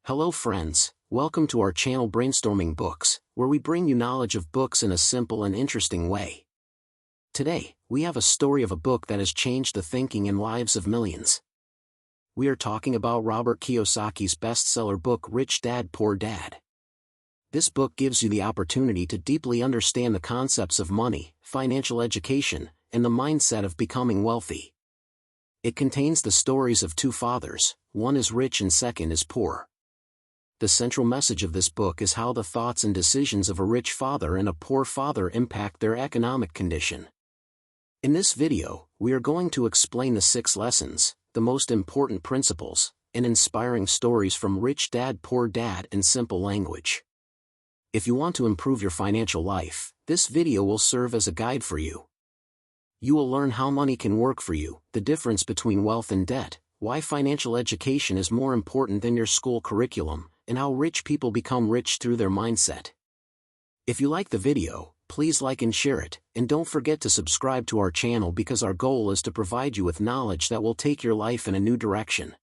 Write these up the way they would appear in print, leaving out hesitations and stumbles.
Hello friends, welcome to our channel Brainstorming Books, where we bring you knowledge of books in a simple and interesting way. Today, we have a story of a book that has changed the thinking and lives of millions. We are talking about Robert Kiyosaki's bestseller book Rich Dad Poor Dad. This book gives you the opportunity to deeply understand the concepts of money, financial education, and the mindset of becoming wealthy. It contains the stories of two fathers, one is rich and second is poor. The central message of this book is how the thoughts and decisions of a rich father and a poor father impact their economic condition. In this video, we are going to explain the 6 lessons, the most important principles, and inspiring stories from Rich Dad Poor Dad in simple language. If you want to improve your financial life, this video will serve as a guide for you. You will learn how money can work for you, the difference between wealth and debt, why financial education is more important than your school curriculum, and how rich people become rich through their mindset. If you like the video, please like and share it, and don't forget to subscribe to our channel because our goal is to provide you with knowledge that will take your life in a new direction.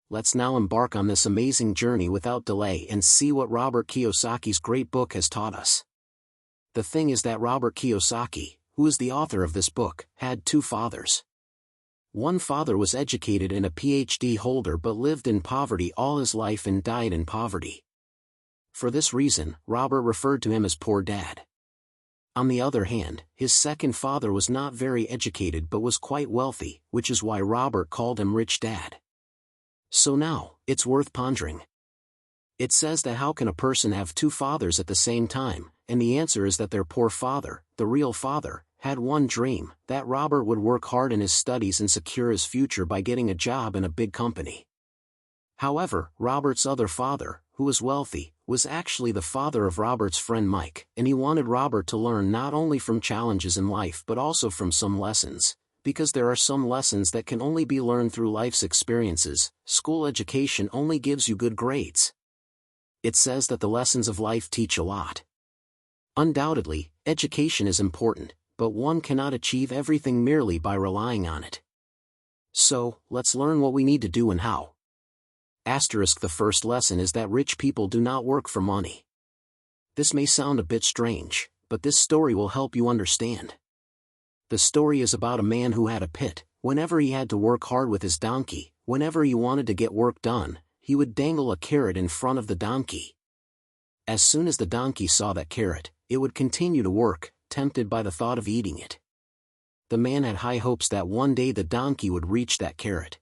Let's now embark on this amazing journey without delay and see what Robert Kiyosaki's great book has taught us. The thing is that Robert Kiyosaki, who is the author of this book, had 2 fathers. One father was educated and a PhD holder but lived in poverty all his life and died in poverty. For this reason, Robert referred to him as Poor Dad. On the other hand, his second father was not very educated but was quite wealthy, which is why Robert called him Rich Dad. So now, it's worth pondering. It says that how can a person have 2 fathers at the same time, and the answer is that their poor father, the real father, had one dream, that Robert would work hard in his studies and secure his future by getting a job in a big company. However, Robert's other father, who was wealthy, was actually the father of Robert's friend Mike, and he wanted Robert to learn not only from challenges in life but also from some lessons, because there are some lessons that can only be learned through life's experiences. School education only gives you good grades. It says that the lessons of life teach a lot. Undoubtedly, education is important, but one cannot achieve everything merely by relying on it. So, let's learn what we need to do and how. The first lesson is that rich people do not work for money. This may sound a bit strange, but this story will help you understand. The story is about a man who had a pit. Whenever he had to work hard with his donkey, whenever he wanted to get work done, he would dangle a carrot in front of the donkey. As soon as the donkey saw that carrot, it would continue to work, tempted by the thought of eating it. The man had high hopes that one day the donkey would reach that carrot.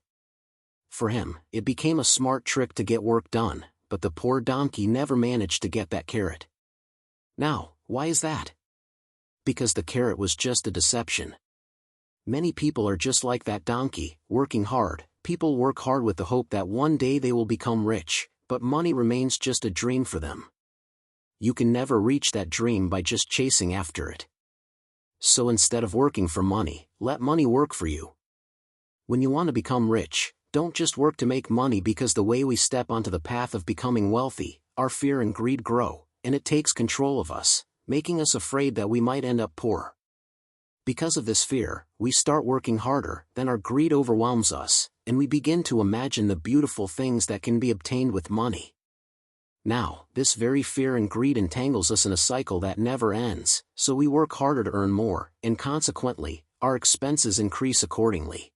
For him, it became a smart trick to get work done, but the poor donkey never managed to get that carrot. Now, why is that? Because the carrot was just a deception. Many people are just like that donkey, working hard. People work hard with the hope that one day they will become rich, but money remains just a dream for them. You can never reach that dream by just chasing after it. So instead of working for money, let money work for you. When you want to become rich, don't just work to make money, because the way we step onto the path of becoming wealthy, our fear and greed grow, and it takes control of us, making us afraid that we might end up poor. Because of this fear, we start working harder, then our greed overwhelms us, and we begin to imagine the beautiful things that can be obtained with money. Now, this very fear and greed entangles us in a cycle that never ends, so we work harder to earn more, and consequently, our expenses increase accordingly.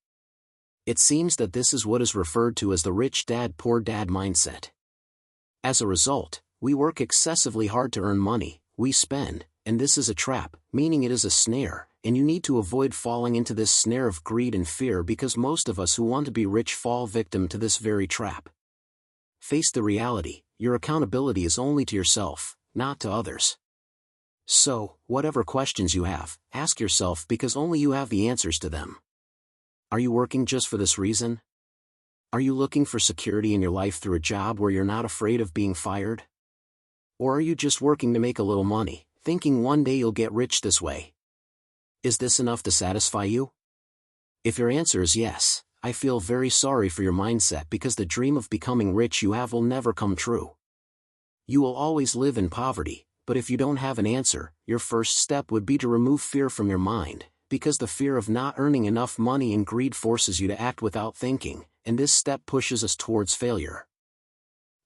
It seems that this is what is referred to as the Rich Dad Poor Dad mindset. As a result, we work excessively hard to earn money, we spend, and this is a trap, meaning it is a snare, and you need to avoid falling into this snare of greed and fear, because most of us who want to be rich fall victim to this very trap. Face the reality. Your accountability is only to yourself, not to others. So, whatever questions you have, ask yourself, because only you have the answers to them. Are you working just for this reason? Are you looking for security in your life through a job where you're not afraid of being fired? Or are you just working to make a little money, thinking one day you'll get rich this way? Is this enough to satisfy you? If your answer is yes, I feel very sorry for your mindset, because the dream of becoming rich you have will never come true. You will always live in poverty, but if you don't have an answer, your first step would be to remove fear from your mind, because the fear of not earning enough money and greed forces you to act without thinking, and this step pushes us towards failure.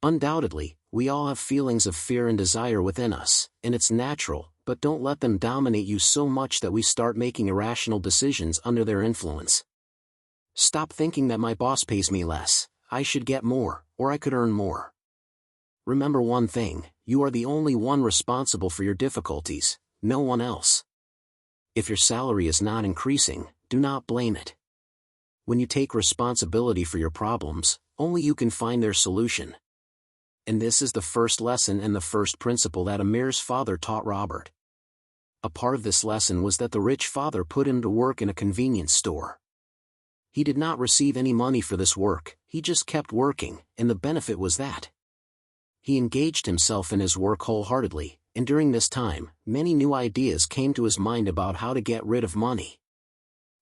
Undoubtedly, we all have feelings of fear and desire within us, and it's natural, but don't let them dominate you so much that we start making irrational decisions under their influence. Stop thinking that my boss pays me less, I should get more, or I could earn more. Remember one thing, you are the only one responsible for your difficulties, no one else. If your salary is not increasing, do not blame it. When you take responsibility for your problems, only you can find their solution. And this is the first lesson and the first principle that Amir's father taught Robert. A part of this lesson was that the rich father put him to work in a convenience store. He did not receive any money for this work, he just kept working, and the benefit was that he engaged himself in his work wholeheartedly, and during this time, many new ideas came to his mind about how to get rid of money.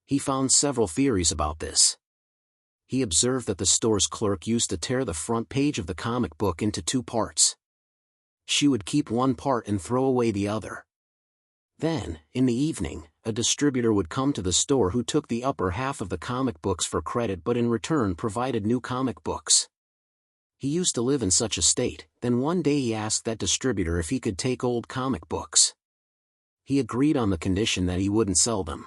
He found several theories about this. He observed that the store's clerk used to tear the front page of the comic book into two parts. She would keep one part and throw away the other. Then, in the evening, a distributor would come to the store who took the upper half of the comic books for credit but in return provided new comic books. He used to live in such a state, then one day he asked that distributor if he could take old comic books. He agreed on the condition that he wouldn't sell them.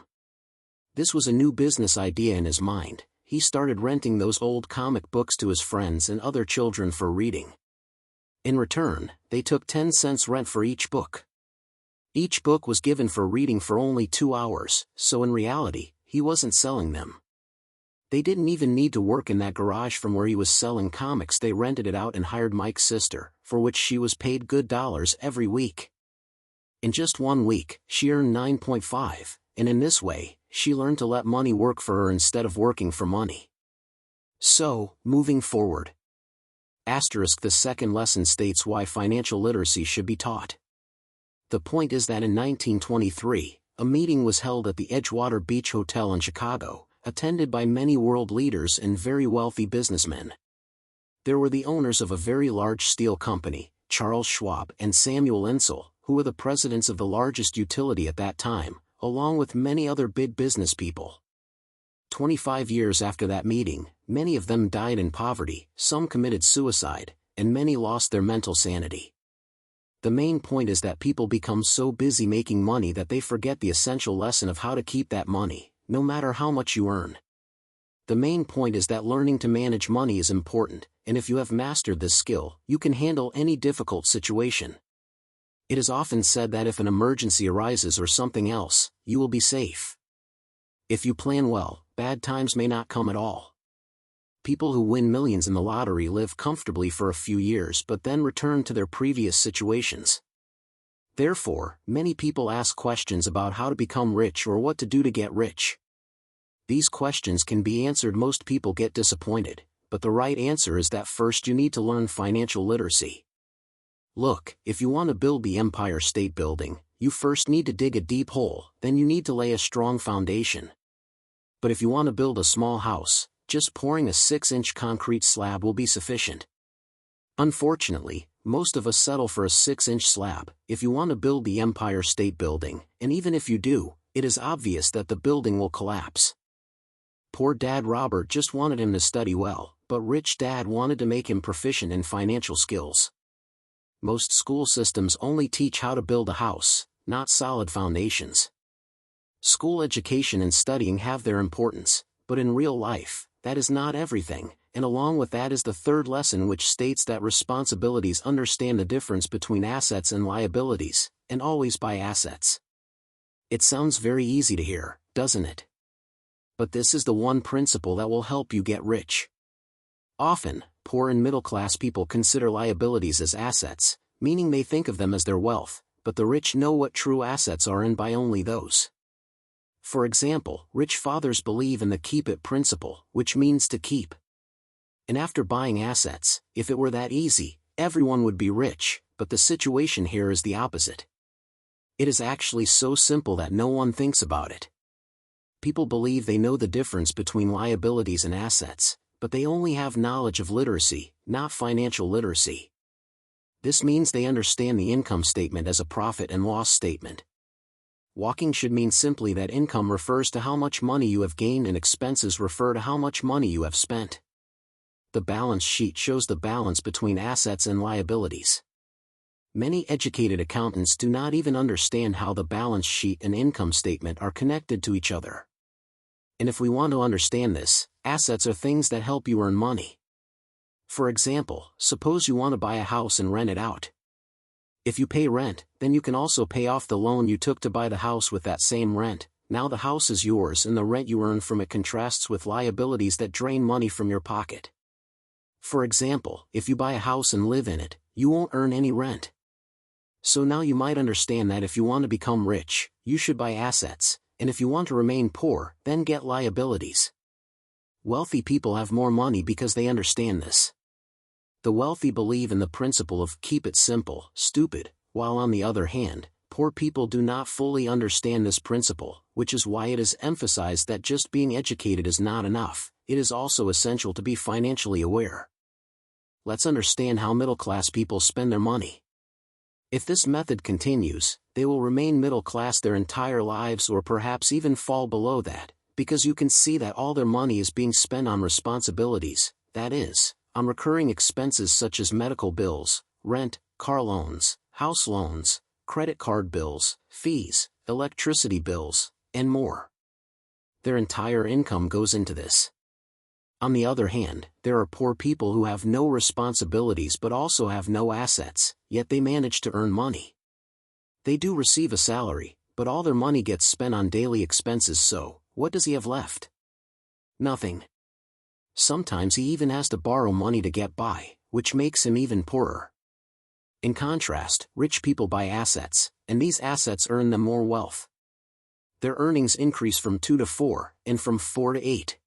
This was a new business idea in his mind. He started renting those old comic books to his friends and other children for reading. In return, they took 10 cents rent for each book. Each book was given for reading for only 2 hours, so in reality, he wasn't selling them. They didn't even need to work in that garage from where he was selling comics. They rented it out and hired Mike's sister, for which she was paid good dollars every week. In just 1 week, she earned $9.5, and in this way, she learned to let money work for her instead of working for money. So, moving forward. The second lesson states why financial literacy should be taught. The point is that in 1923, a meeting was held at the Edgewater Beach Hotel in Chicago, attended by many world leaders and very wealthy businessmen. There were the owners of a very large steel company, Charles Schwab and Samuel Insull, who were the presidents of the largest utility at that time, along with many other big business people. 25 years after that meeting, many of them died in poverty, some committed suicide, and many lost their mental sanity. The main point is that people become so busy making money that they forget the essential lesson of how to keep that money, no matter how much you earn. The main point is that learning to manage money is important, and if you have mastered this skill, you can handle any difficult situation. It is often said that if an emergency arises or something else, you will be safe. If you plan well, bad times may not come at all. People who win millions in the lottery live comfortably for a few years but then return to their previous situations. Therefore, many people ask questions about how to become rich or what to do to get rich. These questions can be answered. Most people get disappointed, but the right answer is that first you need to learn financial literacy. Look, if you want to build the Empire State Building, you first need to dig a deep hole, then you need to lay a strong foundation. But if you want to build a small house, just pouring a 6-inch concrete slab will be sufficient. Unfortunately, most of us settle for a 6-inch slab. If you want to build the Empire State Building, and even if you do, it is obvious that the building will collapse. Poor Dad Robert just wanted him to study well, but Rich Dad wanted to make him proficient in financial skills. Most school systems only teach how to build a house, not solid foundations. School education and studying have their importance, but in real life, that is not everything, and along with that is the third lesson, which states that responsibilities understand the difference between assets and liabilities, and always buy assets. It sounds very easy to hear, doesn't it? But this is the one principle that will help you get rich. Often, poor and middle-class people consider liabilities as assets, meaning they think of them as their wealth, but the rich know what true assets are and buy only those. For example, rich fathers believe in the keep it principle, which means to keep. And after buying assets, if it were that easy, everyone would be rich, but the situation here is the opposite. It is actually so simple that no one thinks about it. People believe they know the difference between liabilities and assets, but they only have knowledge of literacy, not financial literacy. This means they understand the income statement as a profit and loss statement. Walking should mean simply that income refers to how much money you have gained and expenses refer to how much money you have spent. The balance sheet shows the balance between assets and liabilities. Many educated accountants do not even understand how the balance sheet and income statement are connected to each other. And if we want to understand this, assets are things that help you earn money. For example, suppose you want to buy a house and rent it out. If you pay rent, then you can also pay off the loan you took to buy the house with that same rent. Now the house is yours and the rent you earn from it contrasts with liabilities that drain money from your pocket. For example, if you buy a house and live in it, you won't earn any rent. So now you might understand that if you want to become rich, you should buy assets, and if you want to remain poor, then get liabilities. Wealthy people have more money because they understand this. The wealthy believe in the principle of keep it simple, stupid, while on the other hand, poor people do not fully understand this principle, which is why it is emphasized that just being educated is not enough. It is also essential to be financially aware. Let's understand how middle-class people spend their money. If this method continues, they will remain middle class their entire lives or perhaps even fall below that, because you can see that all their money is being spent on responsibilities, that is, on recurring expenses such as medical bills, rent, car loans, house loans, credit card bills, fees, electricity bills, and more. Their entire income goes into this. On the other hand, there are poor people who have no responsibilities but also have no assets, yet they manage to earn money. They do receive a salary, but all their money gets spent on daily expenses, so what does he have left? Nothing. Sometimes he even has to borrow money to get by, which makes him even poorer. In contrast, rich people buy assets, and these assets earn them more wealth. Their earnings increase from 2 to 4, and from 4 to 8.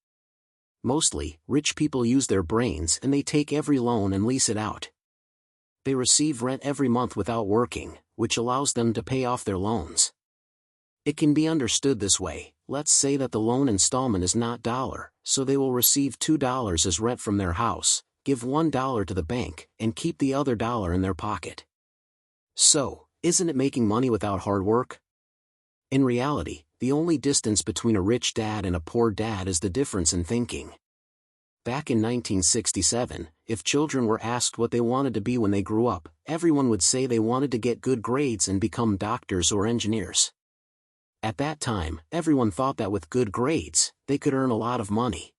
Mostly, rich people use their brains and they take every loan and lease it out. They receive rent every month without working, which allows them to pay off their loans. It can be understood this way: let's say that the loan installment is not $1, so they will receive $2 as rent from their house, give $1 to the bank, and keep the other $1 in their pocket. So, isn't it making money without hard work? In reality, the only distance between a rich dad and a poor dad is the difference in thinking. Back in 1967, if children were asked what they wanted to be when they grew up, everyone would say they wanted to get good grades and become doctors or engineers. At that time, everyone thought that with good grades, they could earn a lot of money.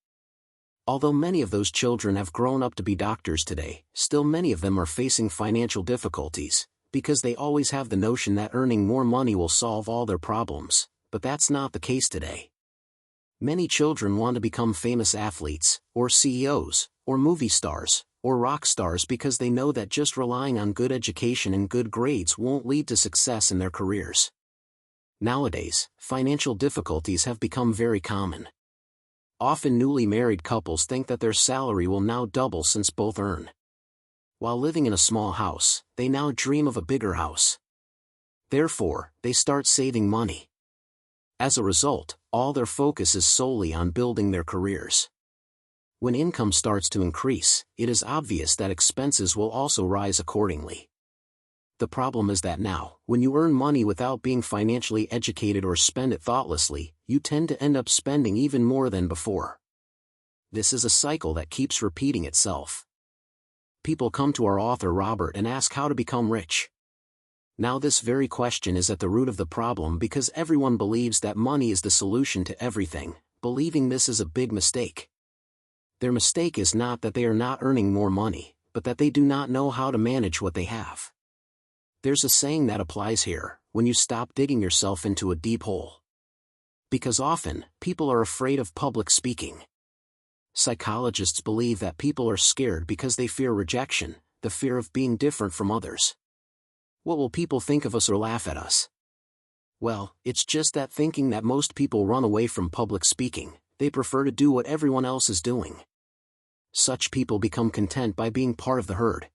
Although many of those children have grown up to be doctors today, still many of them are facing financial difficulties, because they always have the notion that earning more money will solve all their problems, but that's not the case today. Many children want to become famous athletes, or CEOs, or movie stars, or rock stars because they know that just relying on good education and good grades won't lead to success in their careers. Nowadays, financial difficulties have become very common. Often newly married couples think that their salary will now double since both earn. While living in a small house, they now dream of a bigger house. Therefore, they start saving money. As a result, all their focus is solely on building their careers. When income starts to increase, it is obvious that expenses will also rise accordingly. The problem is that now, when you earn money without being financially educated or spend it thoughtlessly, you tend to end up spending even more than before. This is a cycle that keeps repeating itself. People come to our author Robert and ask how to become rich. Now this very question is at the root of the problem because everyone believes that money is the solution to everything. Believing this is a big mistake. Their mistake is not that they are not earning more money, but that they do not know how to manage what they have. There's a saying that applies here: when you stop digging yourself into a deep hole. Because often, people are afraid of public speaking. Psychologists believe that people are scared because they fear rejection, the fear of being different from others. What will people think of us or laugh at us? Well, it's just that thinking that most people run away from public speaking. They prefer to do what everyone else is doing. Such people become content by being part of the herd.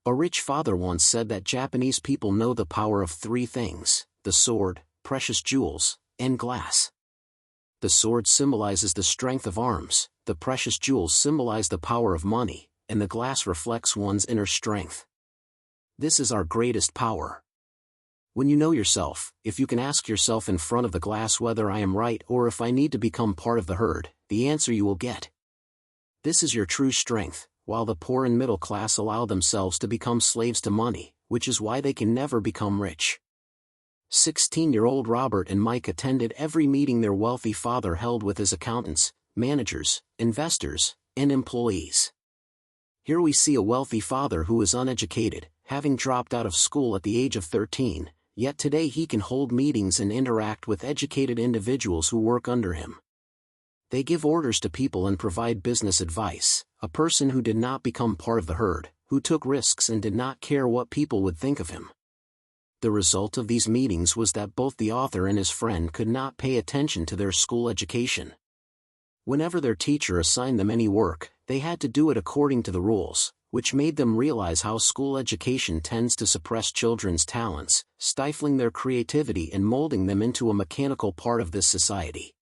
A rich father once said that Japanese people know the power of 3 things: the sword, precious jewels, and glass. The sword symbolizes the strength of arms, the precious jewels symbolize the power of money, and the glass reflects one's inner strength. This is our greatest power. When you know yourself, if you can ask yourself in front of the glass whether I am right or if I need to become part of the herd, the answer you will get. This is your true strength, while the poor and middle class allow themselves to become slaves to money, which is why they can never become rich. 16-year-old Robert and Mike attended every meeting their wealthy father held with his accountants, managers, investors, and employees. Here we see a wealthy father who is uneducated, having dropped out of school at the age of 13, yet today he can hold meetings and interact with educated individuals who work under him. They give orders to people and provide business advice, a person who did not become part of the herd, who took risks and did not care what people would think of him. The result of these meetings was that both the author and his friend could not pay attention to their school education. Whenever their teacher assigned them any work, they had to do it according to the rules, which made them realize how school education tends to suppress children's talents, stifling their creativity and molding them into a mechanical part of this society.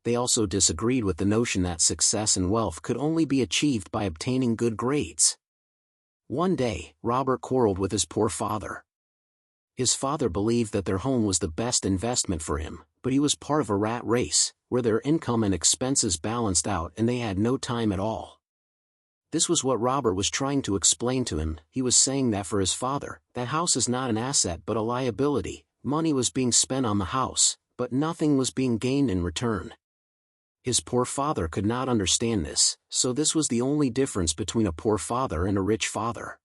They also disagreed with the notion that success and wealth could only be achieved by obtaining good grades. One day, Robert quarreled with his poor father. His father believed that their home was the best investment for him, but he was part of a rat race, where their income and expenses balanced out and they had no time at all. This was what Robert was trying to explain to him. He was saying that for his father, that house is not an asset but a liability. Money was being spent on the house, but nothing was being gained in return. His poor father could not understand this, so this was the only difference between a poor father and a rich father.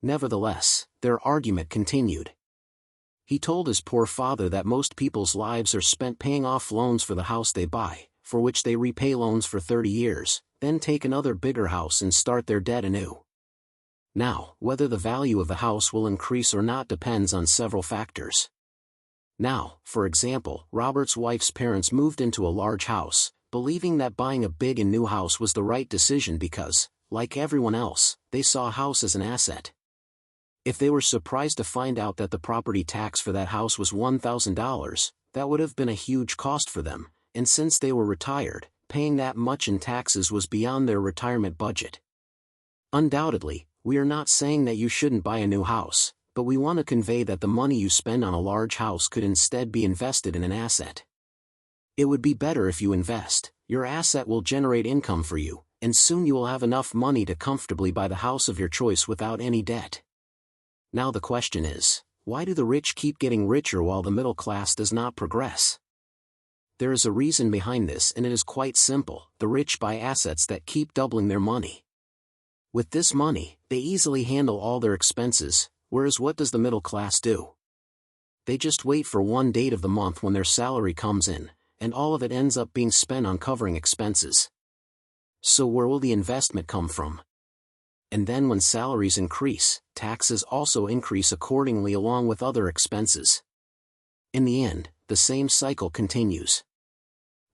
Nevertheless, their argument continued. He told his poor father that most people's lives are spent paying off loans for the house they buy, for which they repay loans for 30 years, then take another bigger house and start their debt anew. Now, whether the value of the house will increase or not depends on several factors. Now, for example, Robert's wife's parents moved into a large house, believing that buying a big and new house was the right decision because, like everyone else, they saw a house as an asset. If they were surprised to find out that the property tax for that house was $1,000, that would have been a huge cost for them, and since they were retired, paying that much in taxes was beyond their retirement budget. Undoubtedly, we are not saying that you shouldn't buy a new house, but we want to convey that the money you spend on a large house could instead be invested in an asset. It would be better if you invest. Your asset will generate income for you, and soon you will have enough money to comfortably buy the house of your choice without any debt. Now the question is, why do the rich keep getting richer while the middle class does not progress? There is a reason behind this, and it is quite simple. The rich buy assets that keep doubling their money. With this money, they easily handle all their expenses, whereas what does the middle class do? They just wait for one date of the month when their salary comes in, and all of it ends up being spent on covering expenses. So where will the investment come from? And then when salaries increase, taxes also increase accordingly along with other expenses. In the end, the same cycle continues.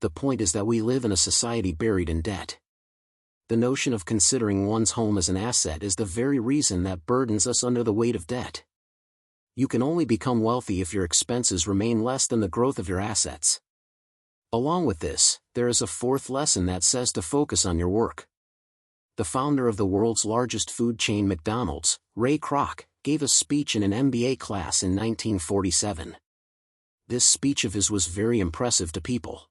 The point is that we live in a society buried in debt. The notion of considering one's home as an asset is the very reason that burdens us under the weight of debt. You can only become wealthy if your expenses remain less than the growth of your assets. Along with this, there is a fourth lesson that says to focus on your work. The founder of the world's largest food chain McDonald's, Ray Kroc, gave a speech in an MBA class in 1947. This speech of his was very impressive to people.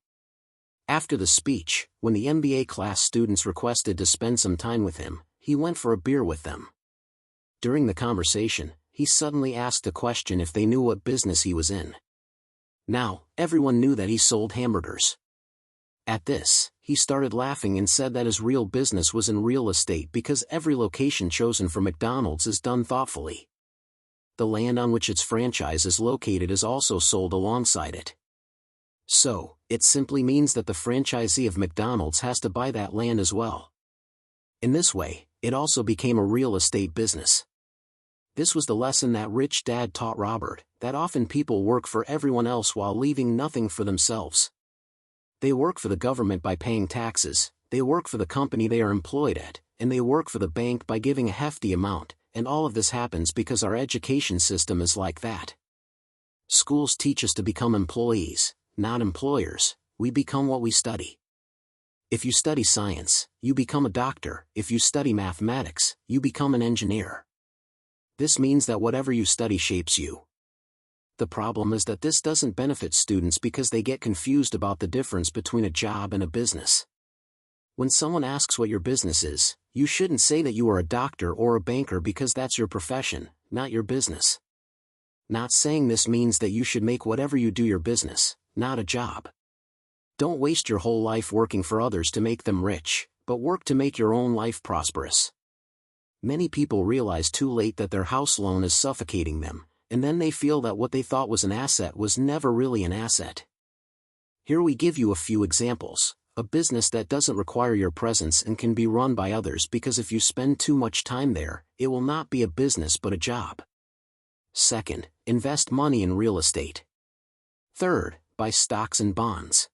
After the speech, when the MBA class students requested to spend some time with him, he went for a beer with them. During the conversation, he suddenly asked a question if they knew what business he was in. Now, everyone knew that he sold hamburgers. At this, he started laughing and said that his real business was in real estate because every location chosen for McDonald's is done thoughtfully. The land on which its franchise is located is also sold alongside it. So, it simply means that the franchisee of McDonald's has to buy that land as well. In this way, it also became a real estate business. This was the lesson that Rich Dad taught Robert, that often people work for everyone else while leaving nothing for themselves. They work for the government by paying taxes, they work for the company they are employed at, and they work for the bank by giving a hefty amount, and all of this happens because our education system is like that. Schools teach us to become employees, not employers. We become what we study. If you study science, you become a doctor. If you study mathematics, you become an engineer. This means that whatever you study shapes you. The problem is that this doesn't benefit students because they get confused about the difference between a job and a business. When someone asks what your business is, you shouldn't say that you are a doctor or a banker because that's your profession, not your business. Not saying this means that you should make whatever you do your business, not a job. Don't waste your whole life working for others to make them rich, but work to make your own life prosperous. Many people realize too late that their house loan is suffocating them, and then they feel that what they thought was an asset was never really an asset. Here we give you a few examples. A business that doesn't require your presence and can be run by others, because if you spend too much time there, it will not be a business but a job. Second, invest money in real estate. Third, buy stocks and bonds.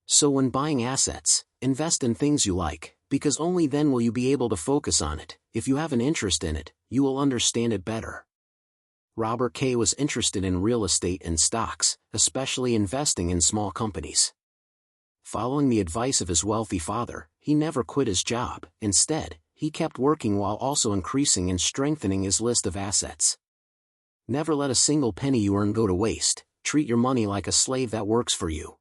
So when buying assets, invest in things you like, because only then will you be able to focus on it. If you have an interest in it, you will understand it better. Robert K. was interested in real estate and stocks, especially investing in small companies. Following the advice of his wealthy father, he never quit his job. Instead, he kept working while also increasing and strengthening his list of assets. Never let a single penny you earn go to waste. Treat your money like a slave that works for you.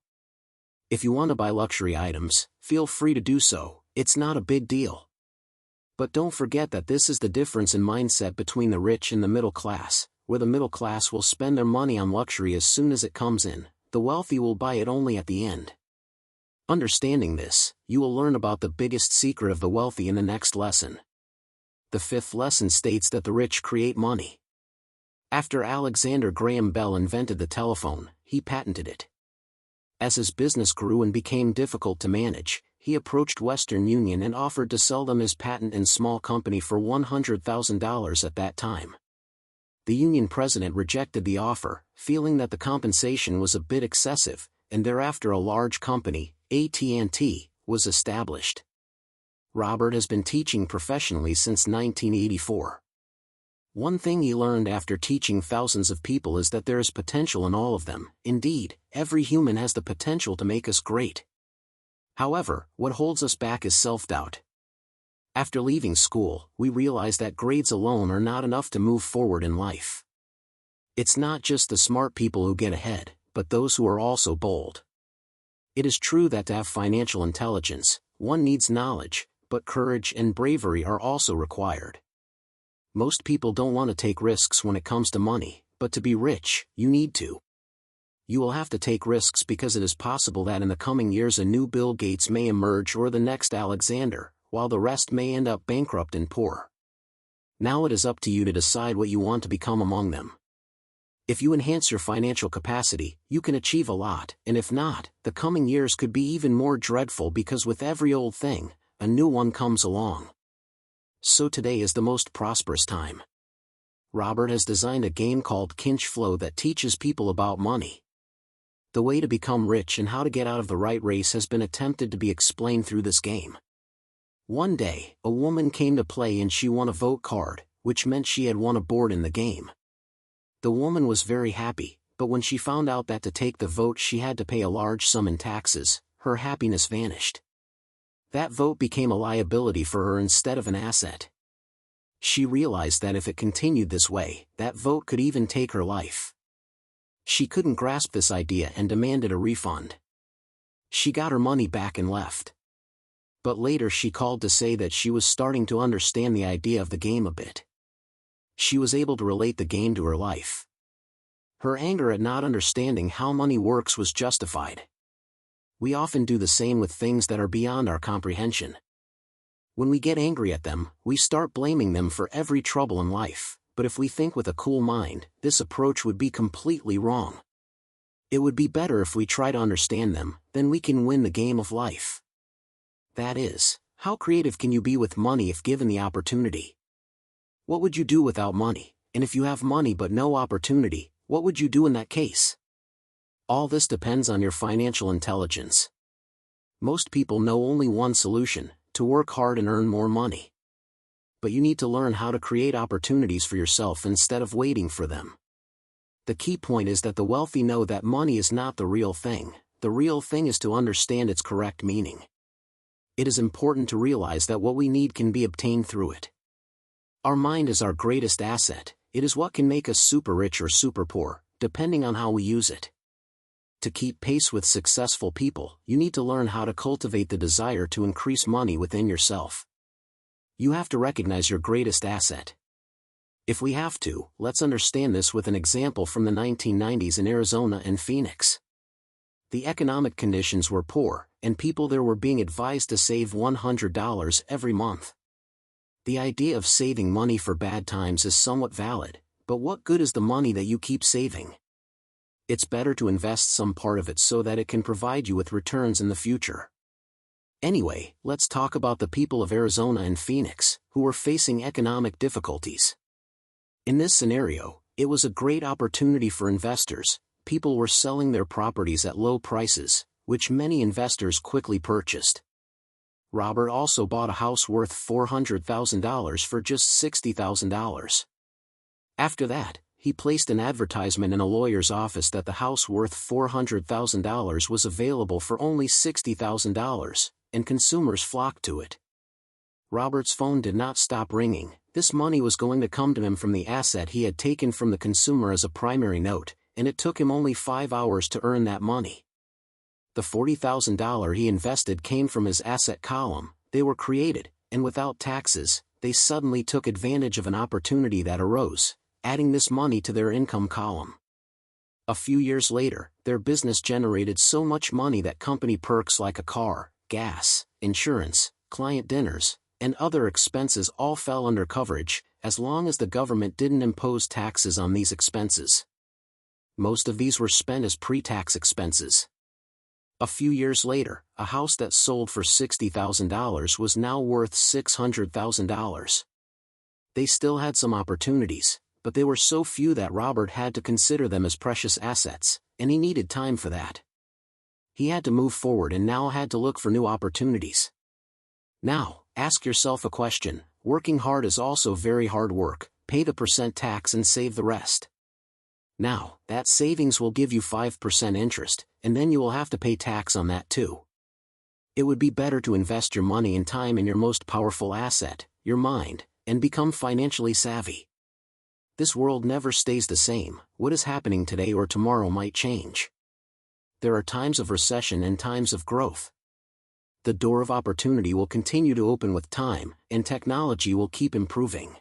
If you want to buy luxury items, feel free to do so. It's not a big deal. But don't forget that this is the difference in mindset between the rich and the middle class, where the middle class will spend their money on luxury as soon as it comes in. The wealthy will buy it only at the end. Understanding this, you will learn about the biggest secret of the wealthy in the next lesson. The fifth lesson states that the rich create money. After Alexander Graham Bell invented the telephone, he patented it. As his business grew and became difficult to manage, he approached Western Union and offered to sell them his patent and small company for $100,000 at that time. The union president rejected the offer, feeling that the compensation was a bit excessive, and thereafter a large company, AT&T, was established. Robert has been teaching professionally since 1984. One thing he learned after teaching thousands of people is that there is potential in all of them. Indeed, every human has the potential to make us great. However, what holds us back is self-doubt. After leaving school, we realize that grades alone are not enough to move forward in life. It's not just the smart people who get ahead, but those who are also bold. It is true that to have financial intelligence, one needs knowledge, but courage and bravery are also required. Most people don't want to take risks when it comes to money, but to be rich, you need to. You will have to take risks because it is possible that in the coming years a new Bill Gates may emerge or the next Alexander, while the rest may end up bankrupt and poor. Now it is up to you to decide what you want to become among them. If you enhance your financial capacity, you can achieve a lot, and if not, the coming years could be even more dreadful because with every old thing, a new one comes along. So today is the most prosperous time. Robert has designed a game called Kinch Flow that teaches people about money. The way to become rich and how to get out of the rat race has been attempted to be explained through this game. One day, a woman came to play and she won a vote card, which meant she had won a board in the game. The woman was very happy, but when she found out that to take the vote she had to pay a large sum in taxes, her happiness vanished. That vote became a liability for her instead of an asset. She realized that if it continued this way, that vote could even take her life. She couldn't grasp this idea and demanded a refund. She got her money back and left. But later she called to say that she was starting to understand the idea of the game a bit. She was able to relate the game to her life. Her anger at not understanding how money works was justified. We often do the same with things that are beyond our comprehension. When we get angry at them, we start blaming them for every trouble in life, but if we think with a cool mind, this approach would be completely wrong. It would be better if we try to understand them, then we can win the game of life. That is, how creative can you be with money if given the opportunity? What would you do without money? And if you have money but no opportunity, what would you do in that case? All this depends on your financial intelligence. Most people know only one solution: to work hard and earn more money. But you need to learn how to create opportunities for yourself instead of waiting for them. The key point is that the wealthy know that money is not the real thing. The real thing is to understand its correct meaning. It is important to realize that what we need can be obtained through it. Our mind is our greatest asset. It is what can make us super rich or super poor, depending on how we use it. To keep pace with successful people, you need to learn how to cultivate the desire to increase money within yourself. You have to recognize your greatest asset. If we have to, let's understand this with an example from the 1990s in Arizona and Phoenix. The economic conditions were poor, and people there were being advised to save $100 every month. The idea of saving money for bad times is somewhat valid, but what good is the money that you keep saving? It's better to invest some part of it so that it can provide you with returns in the future. Anyway, let's talk about the people of Arizona and Phoenix, who were facing economic difficulties. In this scenario, it was a great opportunity for investors. People were selling their properties at low prices, which many investors quickly purchased. Robert also bought a house worth $400,000 for just $60,000. After that, he placed an advertisement in a lawyer's office that the house worth $400,000 was available for only $60,000, and consumers flocked to it. Robert's phone did not stop ringing. This money was going to come to him from the asset he had taken from the consumer as a primary note, and it took him only 5 hours to earn that money. The $40,000 he invested came from his asset column. They were created, and without taxes, they suddenly took advantage of an opportunity that arose, adding this money to their income column. A few years later, their business generated so much money that company perks like a car, gas, insurance, client dinners, and other expenses all fell under coverage, as long as the government didn't impose taxes on these expenses. Most of these were spent as pre-tax expenses. A few years later, a house that sold for $60,000 was now worth $600,000. They still had some opportunities, but they were so few that Robert had to consider them as precious assets, and he needed time for that. He had to move forward and now had to look for new opportunities. Now, ask yourself a question: working hard is also very hard work. Pay the percent tax and save the rest. Now, that savings will give you 5% interest, and then you will have to pay tax on that too. It would be better to invest your money and time in your most powerful asset, your mind, and become financially savvy. This world never stays the same. What is happening today or tomorrow might change. There are times of recession and times of growth. The door of opportunity will continue to open with time, and technology will keep improving.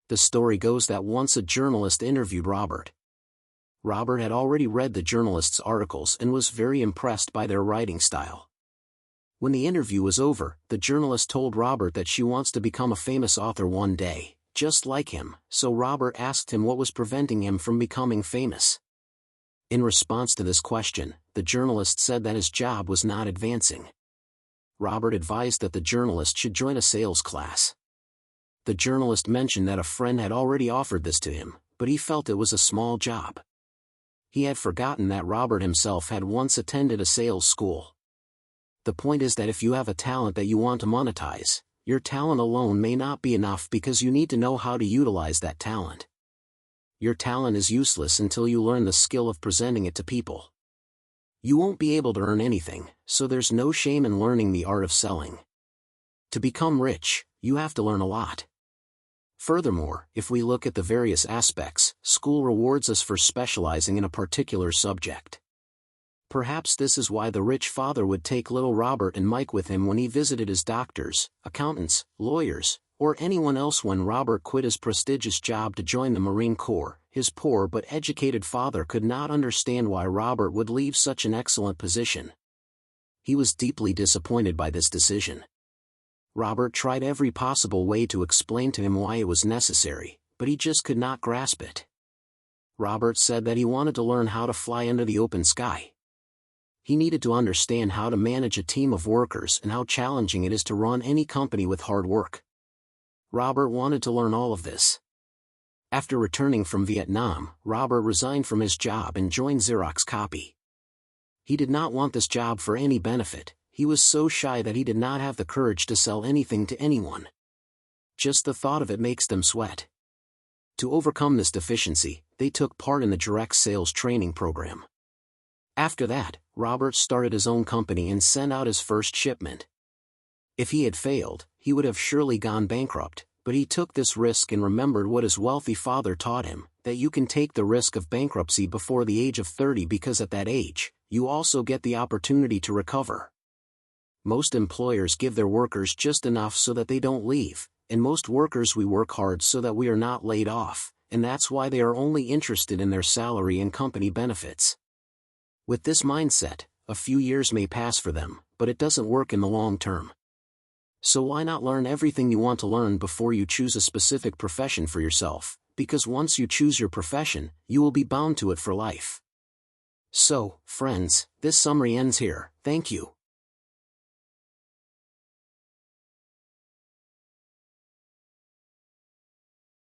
The story goes that once a journalist interviewed Robert. Robert had already read the journalist's articles and was very impressed by their writing style. When the interview was over, the journalist told Robert that she wants to become a famous author one day, just like him, so Robert asked him what was preventing him from becoming famous. In response to this question, the journalist said that his job was not advancing. Robert advised that the journalist should join a sales class. The journalist mentioned that a friend had already offered this to him, but he felt it was a small job. He had forgotten that Robert himself had once attended a sales school. The point is that if you have a talent that you want to monetize, your talent alone may not be enough because you need to know how to utilize that talent. Your talent is useless until you learn the skill of presenting it to people. You won't be able to earn anything, so there's no shame in learning the art of selling. To become rich, you have to learn a lot. Furthermore, if we look at the various aspects, school rewards us for specializing in a particular subject. Perhaps this is why the rich father would take little Robert and Mike with him when he visited his doctors, accountants, lawyers, or anyone else when Robert quit his prestigious job to join the Marine Corps. His poor but educated father could not understand why Robert would leave such an excellent position. He was deeply disappointed by this decision. Robert tried every possible way to explain to him why it was necessary, but he just could not grasp it. Robert said that he wanted to learn how to fly under the open sky. He needed to understand how to manage a team of workers and how challenging it is to run any company with hard work. Robert wanted to learn all of this. After returning from Vietnam, Robert resigned from his job and joined Xerox Copy. He did not want this job for any benefit. He was so shy that he did not have the courage to sell anything to anyone. Just the thought of it makes them sweat. To overcome this deficiency, they took part in the direct sales training program. After that, Robert started his own company and sent out his first shipment. If he had failed, he would have surely gone bankrupt, But he took this risk and remembered what his wealthy father taught him, that you can take the risk of bankruptcy before the age of 30 because at that age, you also get the opportunity to recover. Most employers give their workers just enough so that they don't leave, and most workers we work hard so that we are not laid off, and that's why they are only interested in their salary and company benefits. With this mindset, a few years may pass for them, but it doesn't work in the long term. So why not learn everything you want to learn before you choose a specific profession for yourself, because once you choose your profession, you will be bound to it for life. So, friends, this summary ends here. Thank you.